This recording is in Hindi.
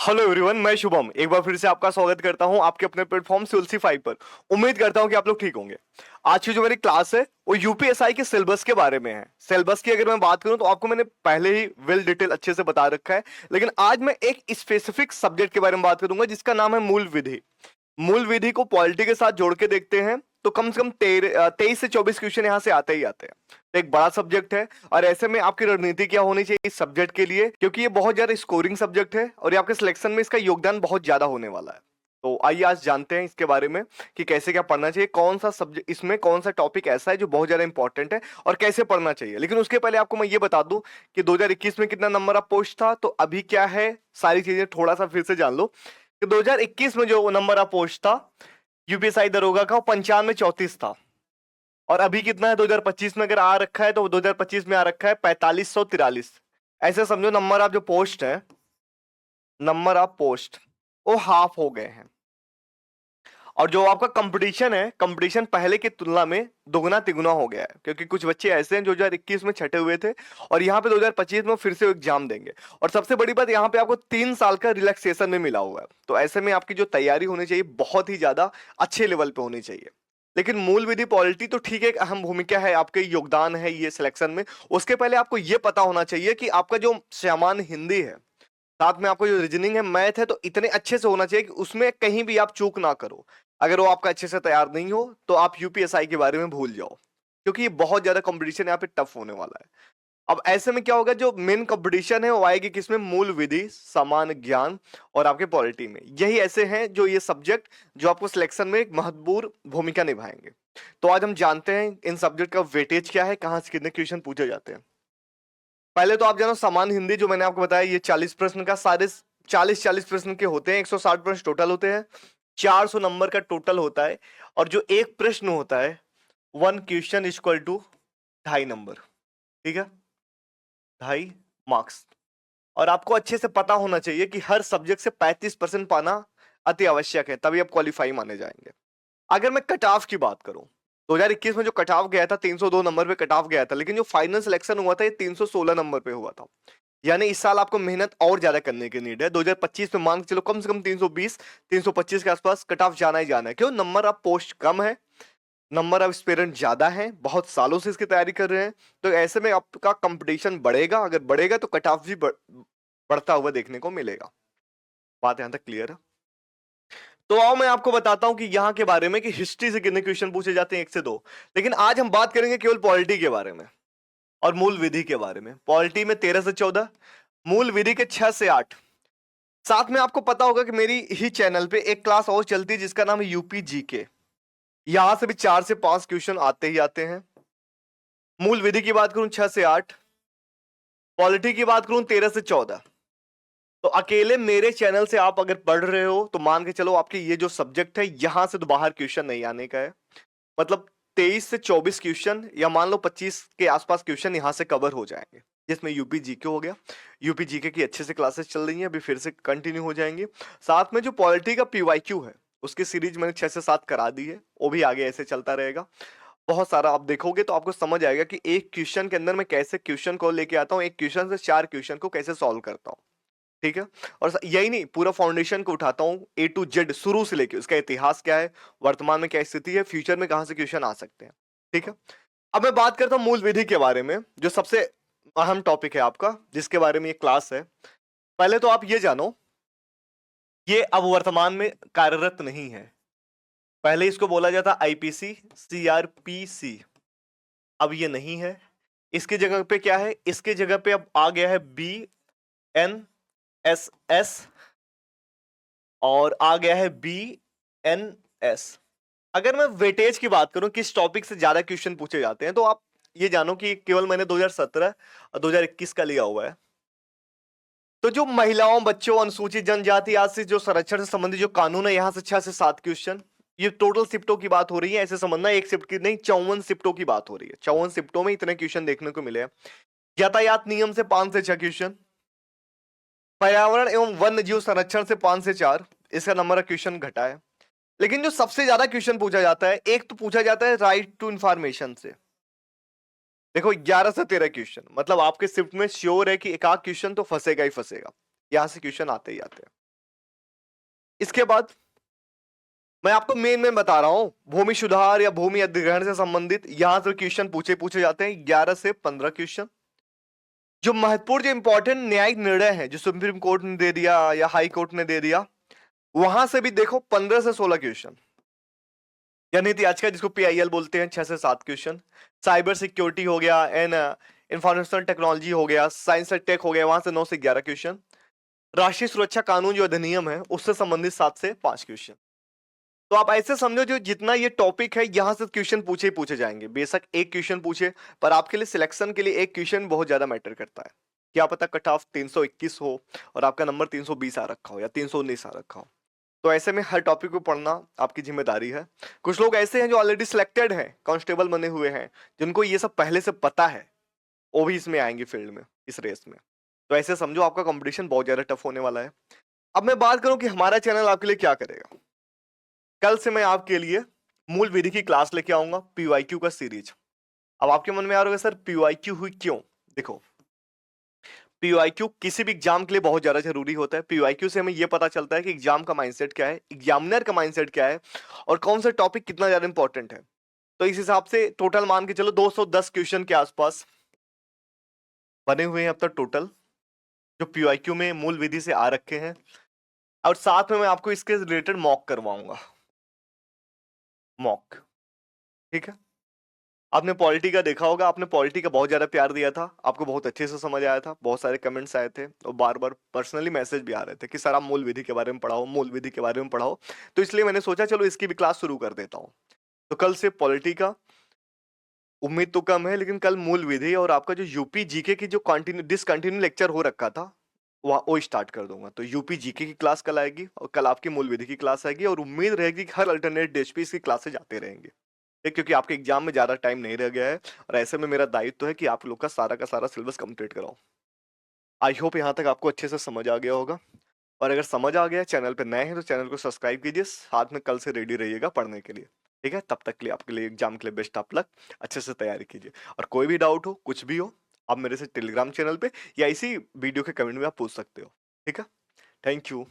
हेलो एवरीवन, मैं शुभम एक बार फिर से आपका स्वागत करता हूं आपके अपने प्लेटफॉर्म सुलसी 5 पर। उम्मीद करता हूं कि आप लोग ठीक होंगे। आज की जो मेरी क्लास है वो यूपीएसआई के सिलेबस के बारे में है। सिलेबस की अगर मैं बात करूं तो आपको मैंने पहले ही वेल डिटेल अच्छे से बता रखा है, लेकिन आज मैं एक स्पेसिफिक सब्जेक्ट के बारे में बात करूंगा जिसका नाम है मूल विधि। मूल विधि को पॉलिटी के साथ जोड़ के देखते हैं तो कम से कम 23 से 24 क्वेश्चन यहाँ से आते ही आते हैं। तो एक बड़ा सब्जेक्ट है और ऐसे में आपकी रणनीति क्या होनी चाहिए इस सब्जेक्ट के लिए, क्योंकि ये बहुत ज्यादा स्कोरिंग सब्जेक्ट है और ये आपके सिलेक्शन में इसका योगदान बहुत ज्यादा होने वाला है। तो आइए आज जानते हैं इसके बारे में कि कैसे क्या पढ़ना चाहिए, कौन सा सब्जेक्ट इसमें कौन सा टॉपिक ऐसा है जो बहुत ज्यादा इंपॉर्टेंट है और कैसे पढ़ना चाहिए। लेकिन उसके पहले आपको मैं ये बता दूं कि 2021 में कितना नंबर ऑफ पोस्ट था, तो अभी क्या है, सारी चीजें थोड़ा सा फिर से जान लो कि 2021 में जो नंबर ऑफ पोस्ट था यूपीएसआई दरोगा का वो 9534 था। और अभी कितना है 2025 में, अगर आ रखा है तो 2025 में आ रखा है 4543। ऐसे समझो नंबर ऑफ जो पोस्ट है, नंबर ऑफ पोस्ट वो हाफ हो गए हैं। और जो आपका कंपटीशन है, कंपटीशन पहले की तुलना में दोगुना तिगुना हो गया है, क्योंकि कुछ बच्चे ऐसे हैं जो 2021 में छटे हुए थे और यहाँ पे 2025 में फिर से एग्जाम देंगे। और सबसे बड़ी बात, यहाँ पे आपको 3 साल का रिलैक्सेशन में मिला हुआ है। तो ऐसे में आपकी जो तैयारी होनी चाहिए बहुत ही ज्यादा अच्छे लेवल पे होनी चाहिए। लेकिन मूल विधि पॉलिटी तो ठीक है, एक अहम भूमिका है, आपके योगदान है ये सिलेक्शन में। उसके पहले आपको ये पता होना चाहिए कि आपका जो सामान्य हिंदी है, साथ में आपको जो रीजनिंग है, मैथ है, तो इतने अच्छे से होना चाहिए कि उसमें कहीं भी आप चूक ना करो। अगर वो आपका अच्छे से तैयार नहीं हो तो आप यूपीएसआई के बारे में भूल जाओ, क्योंकि ये बहुत ज्यादा कंपटीशन यहाँ पे टफ होने वाला है। अब ऐसे में क्या होगा, जो मेन कंपटीशन है वो आएगी किसमें, मूल विधि, सामान्य ज्ञान और आपके पॉलिटी में। यही ऐसे हैं जो ये सब्जेक्ट जो आपको सिलेक्शन में एक महत्वपूर्ण भूमिका निभाएंगे। तो आज हम जानते हैं इन सब्जेक्ट का वेटेज क्या है, कहां से कितने क्वेश्चन पूछे जाते हैं। पहले तो आप जानो सामान्य हिंदी, जो मैंने आपको बताया ये 40 प्रश्न का, सारे 40 प्रश्न के होते हैं, 160 प्रश्न टोटल होते हैं, 400 नंबर का टोटल होता है। और जो एक प्रश्न होता है, 1 क्वेश्चन इक्वल टू 2.5 नंबर, ठीक है, 2.5 मार्क्स। और आपको अच्छे से पता होना चाहिए कि हर सब्जेक्ट से 35% पाना अति आवश्यक है, तभी आप क्वालिफाई माने जाएंगे। अगर मैं कट ऑफ की बात करूं, 2021 में जो कट ऑफ गया था 302 नंबर पे कट ऑफ गया था, लेकिन जो फाइनल सिलेक्शन हुआ था ये 316 नंबर पे हुआ था। यानी इस साल आपको मेहनत और ज्यादा करने की नीड है। 2025 में मान के चलो कम से कम 320 325 के आसपास कट ऑफ जाना ही जाना है। क्यों, नंबर ऑफ पोस्ट कम है, नंबर ऑफ एस्पिरेंट ज्यादा है, बहुत सालों से इसकी तैयारी कर रहे हैं। तो ऐसे में आपका कंपटीशन बढ़ेगा, अगर बढ़ेगा तो कट ऑफ भी बढ़ता हुआ देखने को मिलेगा। बात यहां तक क्लियर है? तो आओ मैं आपको बताता हूं कि यहां के बारे में कि हिस्ट्री से कितने क्वेश्चन पूछे जाते हैं, 1 से 2। लेकिन आज हम बात करेंगे केवल पॉलिटी के बारे में और मूल विधि के बारे में। पॉलिटी में 13 से 14, मूल विधि के 6 से 8। साथ में आपको पता होगा कि मेरी ही चैनल पे एक क्लास और चलती है जिसका नाम है यूपी जीके। यहां से भी 4 से 5 क्वेश्चन आते ही आते हैं। मूल विधि की बात करूं 6 से 8, पॉलिटी की बात करूं 13 से 14। तो अकेले मेरे चैनल से आप अगर पढ़ रहे हो तो मान के चलो आपके ये जो सब्जेक्ट है यहां से तो बाहर क्वेश्चन नहीं आने का है। मतलब 23 से 24 क्वेश्चन या मान लो 25 के आसपास क्वेश्चन यहां से कवर हो जाएंगे, जिसमें यूपी जीके हो गया। यूपी जीके की अच्छे से क्लासेस चल रही हैं, अभी फिर से कंटिन्यू हो जाएंगी। साथ में जो पॉलिटी का पीवाईक्यू है उसकी सीरीज मैंने 6 से 7 करा दी है, वो भी आगे ऐसे चलता रहेगा। बहुत सारा आप देखोगे तो आपको समझ आएगा कि एक क्वेश्चन के अंदर मैं कैसे क्वेश्चन को लेके आता हूँ, एक क्वेश्चन से 4 क्वेश्चन को कैसे सॉल्व करता हूँ, ठीक है। और यही नहीं, पूरा फाउंडेशन को उठाता हूं A to Z, शुरू से लेके उसका इतिहास क्या है, वर्तमान में क्या स्थिति है, फ्यूचर में कहां से क्वेश्चन आ सकते हैं, ठीक है। अब मैं बात करता हूं मूल विधि के बारे में, जो सबसे अहम टॉपिक है आपका, जिसके बारे में ये क्लास है। पहले तो आप ये जानो, ये अब वर्तमान में कार्यरत नहीं है। पहले इसको बोला जाता आईपीसी CRPC, अब ये नहीं है। इसकी जगह पे क्या है, इसके जगह पे अब आ गया है BNSS और आ गया है BNS। अगर मैं वेटेज की बात करूं, किस टॉपिक से ज्यादा क्वेश्चन पूछे जाते हैं, तो आप ये जानो कि केवल मैंने 2017 और 2021 का लिया हुआ है। तो जो महिलाओं, बच्चों, अनुसूचित जनजाति आदि से जो संरक्षण से संबंधित जो कानून है, यहां से 6 से 7 क्वेश्चन। ये टोटल शिफ्टों की बात हो रही है, ऐसे समझना एक शिफ्ट की नहीं, 54 शिफ्टों की बात हो रही है। 54 शिफ्टों में इतने क्वेश्चन देखने को मिले हैं। यातायात नियम से 5 से 6 क्वेश्चन, पर्यावरण एवं वन्य जीव संरक्षण से 5 से 4, इसका नंबर ऑफ क्वेश्चन घटा है। लेकिन जो सबसे ज्यादा क्वेश्चन पूछा जाता है, एक तो पूछा जाता है राइट टू इंफॉर्मेशन से। देखो 11 से 13 क्वेश्चन, मतलब आपके शिफ्ट में श्योर है कि एक आध क्वेश्चन तो फंसेगा ही फंसेगा, यहां से क्वेश्चन आते ही आते हैं। इसके बाद मैं आपको मेन बता रहा हूं, भूमि सुधार या भूमि अधिग्रहण से संबंधित यहां से क्वेश्चन पूछे जाते हैं 11 से 15 क्वेश्चन। जो महत्वपूर्ण जो इंपॉर्टेंट न्यायिक निर्णय है जो सुप्रीम कोर्ट ने दे दिया या हाई कोर्ट ने दे दिया, वहां से भी देखो 15 से 16 क्वेश्चन। या नीति आजकल जिसको पीआईएल बोलते हैं 6 से 7 क्वेश्चन। साइबर सिक्योरिटी हो गया, एंड इंफॉर्मेशन टेक्नोलॉजी हो गया, साइंस एंड टेक हो गया, वहां से 9 से 11 क्वेश्चन। राष्ट्रीय सुरक्षा कानून जो अधिनियम है उससे संबंधित 7 से 5 क्वेश्चन। तो आप ऐसे समझो जो जितना ये टॉपिक है यहां से क्वेश्चन पूछे ही पूछे जाएंगे, बेशक एक क्वेश्चन पूछे, पर आपके लिए सिलेक्शन के लिए एक क्वेश्चन बहुत ज्यादा मैटर करता है। क्या पता कट ऑफ 321 हो और आपका नंबर 320 आ रखा हो या 319 आ रखा हो। तो ऐसे में हर टॉपिक को पढ़ना आपकी जिम्मेदारी है। कुछ लोग ऐसे हैं जो ऑलरेडी सिलेक्टेड हैं, कांस्टेबल बने हुए हैं, जिनको ये सब पहले से पता है, वो भी इसमें आएंगे फील्ड में, इस रेस में। तो ऐसे समझो आपका कंपटीशन बहुत ज्यादा टफ होने वाला है। अब मैं बात करूं कि हमारा चैनल आपके लिए क्या करेगा। कल से मैं आपके लिए मूल विधि की क्लास लेके आऊंगा, पीवाईक्यू का सीरीज। अब आपके मन में आ रहा होगा सर पीवाईक्यू हुई क्यों। देखो, पीवाईक्यू किसी भी एग्जाम के लिए बहुत ज्यादा जरूरी होता है। पीवाईक्यू से हमें यह पता चलता है कि एग्जाम का माइंडसेट क्या है, एग्जामिनर का माइंडसेट क्या है, और कौन सा टॉपिक कितना ज्यादा इंपॉर्टेंट है। तो इस हिसाब से टोटल मान के चलो 210 क्वेश्चन के आसपास बने हुए हैं अब तक टोटल, जो पीवाईक्यू में मूल विधि से आ रखे हैं। और साथ में मैं आपको इसके रिलेटेड मॉक करवाऊंगा, मॉक। ठीक है। आपने पॉलिटी का देखा होगा, आपने पॉलिटी का बहुत ज्यादा प्यार दिया था, आपको बहुत अच्छे से समझ आया था, बहुत सारे कमेंट्स आए थे और बार बार पर्सनली मैसेज भी आ रहे थे कि सर आप मूल विधि के बारे में पढ़ाओ, मूल विधि के बारे में पढ़ाओ। तो इसलिए मैंने सोचा चलो इसकी भी क्लास शुरू कर देता हूँ। तो कल से पॉलिटी का उम्मीद तो कम है, लेकिन कल मूल विधि और आपका जो यूपी जीके की जो कंटिन्यू डिसकंटिन्यू लेक्चर हो रखा था वो स्टार्ट कर दूंगा। तो यूपी जीके की क्लास कल आएगी और कल आपकी मूल विधि की क्लास आएगी, और उम्मीद रहेगी कि हर अल्टरनेट डेज पे इसकी क्लासेज आते रहेंगे। क्योंकि आपके एग्जाम में ज्यादा टाइम नहीं रह गया है, और ऐसे में मेरा दायित्व है कि आप लोग का सारा सिलेबस कंप्लीट कराओ। आई होप यहाँ तक आपको अच्छे से समझ आ गया होगा। और अगर समझ आ गया, चैनल पे नए हैं तो चैनल को सब्सक्राइब कीजिए, साथ में कल से रेडी रहिएगा पढ़ने के लिए। ठीक है, तब तक के लिए आपके लिए एग्जाम के लिए बेस्ट ऑफ लक। अच्छे से तैयारी कीजिए, और कोई भी डाउट हो, कुछ भी हो, आप मेरे से टेलीग्राम चैनल पे या इसी वीडियो के कमेंट में आप पूछ सकते हो। ठीक है, थैंक यू।